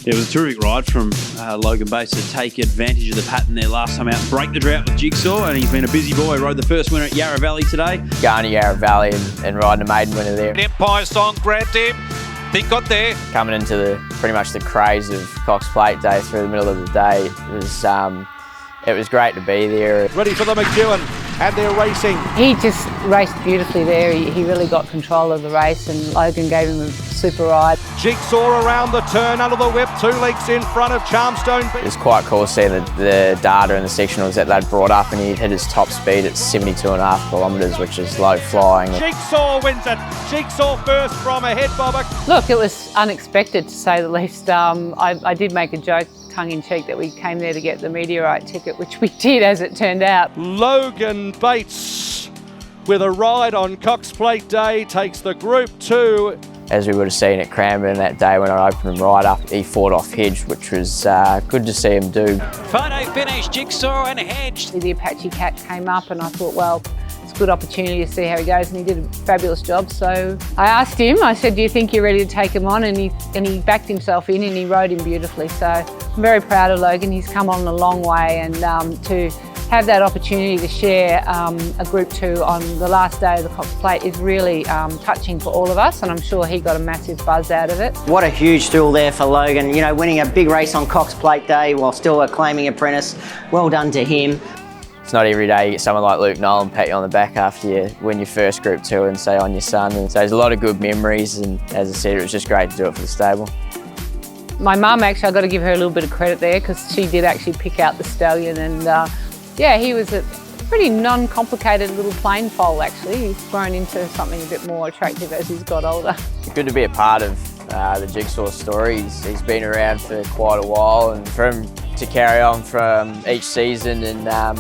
It was a terrific ride from Logan Bates to take advantage of the pattern there last time out, break the drought with Jigsaw, and he's been a busy boy. Rode the first winner at Yarra Valley today. Going to Yarra Valley and riding a maiden winner there. Empire Song grabbed him. He got there. Coming into pretty much the craze of Cox Plate Day through the middle of the day, it was great to be there. Ready for the McEwen, and they're racing. He just raced beautifully there. He really got control of the race, and Logan gave him a super ride. Jigsaw around the turn, under the whip, 2 lengths in front of Charmstone. It was quite cool seeing the data and the sectionals that they'd brought up, and he'd hit his top speed at 72.5 kilometres, which is low flying. Jigsaw wins it. Jigsaw first from ahead, Bobber. Look, it was unexpected to say the least. I did make a joke, tongue-in-cheek, that we came there to get the Meteorite ticket, which we did, as it turned out. Logan Bates, with a ride on Cox Plate Day, takes the Group 2. As we would have seen at Cranbourne that day when I opened him right up, he fought off Hedge, which was good to see him do. Photo finish, Jigsaw and Hedge. The Apache Cat came up, and I thought, well, it's a good opportunity to see how he goes, and he did a fabulous job. So I asked him, I said, do you think you're ready to take him on? And he backed himself in, and he rode him beautifully. So I'm very proud of Logan. He's come on a long way, and to have that opportunity to share a Group 2 on the last day of the Cox Plate is really touching for all of us, and I'm sure he got a massive buzz out of it. What a huge thrill there for Logan, you know, winning a big race on Cox Plate Day while still a claiming apprentice. Well done to him. It's not every day you get someone like Luke Nolan pat you on the back after you win your first Group 2 and say on your son. And so there's a lot of good memories, and as I said, it was just great to do it for the stable. My mum, actually, I've got to give her a little bit of credit there, because she did actually pick out the stallion, and yeah, he was a pretty non-complicated little plain foal, actually. He's grown into something a bit more attractive as he's got older. Good to be a part of the Jigsaw story. He's been around for quite a while, and for him to carry on from each season and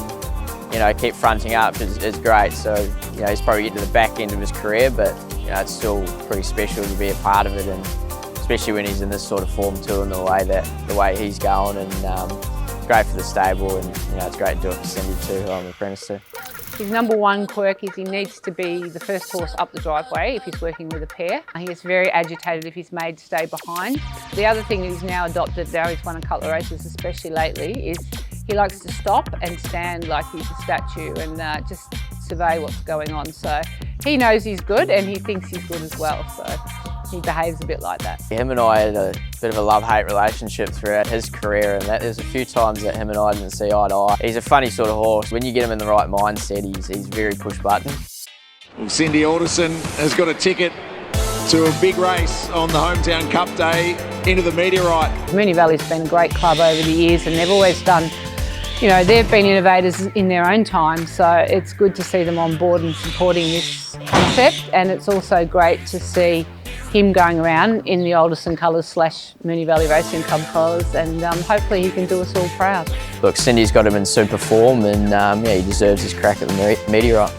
you know, keep fronting up is great. So, you know, he's probably getting to the back end of his career, but you know, it's still pretty special to be a part of it, and especially when he's in this sort of form too, and the way he's going, and great for the stable, and you know, it's great to do it for Cindy too, who I'm an apprentice to. His number one quirk is he needs to be the first horse up the driveway if he's working with a pair. He gets very agitated if he's made to stay behind. The other thing he's now adopted, now he's won a couple of races, especially lately, is he likes to stop and stand like he's a statue and just survey what's going on. So he knows he's good, and he thinks he's good as well. So he behaves a bit like that. Him and I had a bit of a love-hate relationship throughout his career, and there's a few times that him and I didn't see eye to eye. He's a funny sort of horse. When you get him in the right mindset, he's very push-button. Well, Cindy Alderson has got a ticket to a big race on the Hometown Cup Day into the Meteorite. Moonee Valley's been a great club over the years, and they've always done, you know, they've been innovators in their own time, so it's good to see them on board and supporting this concept, and it's also great to see him going around in the Alderson colours / Moonee Valley Racing Club colours, and hopefully he can do us all proud. Look, Cindy's got him in super form, and yeah, he deserves his crack at the Meteorite.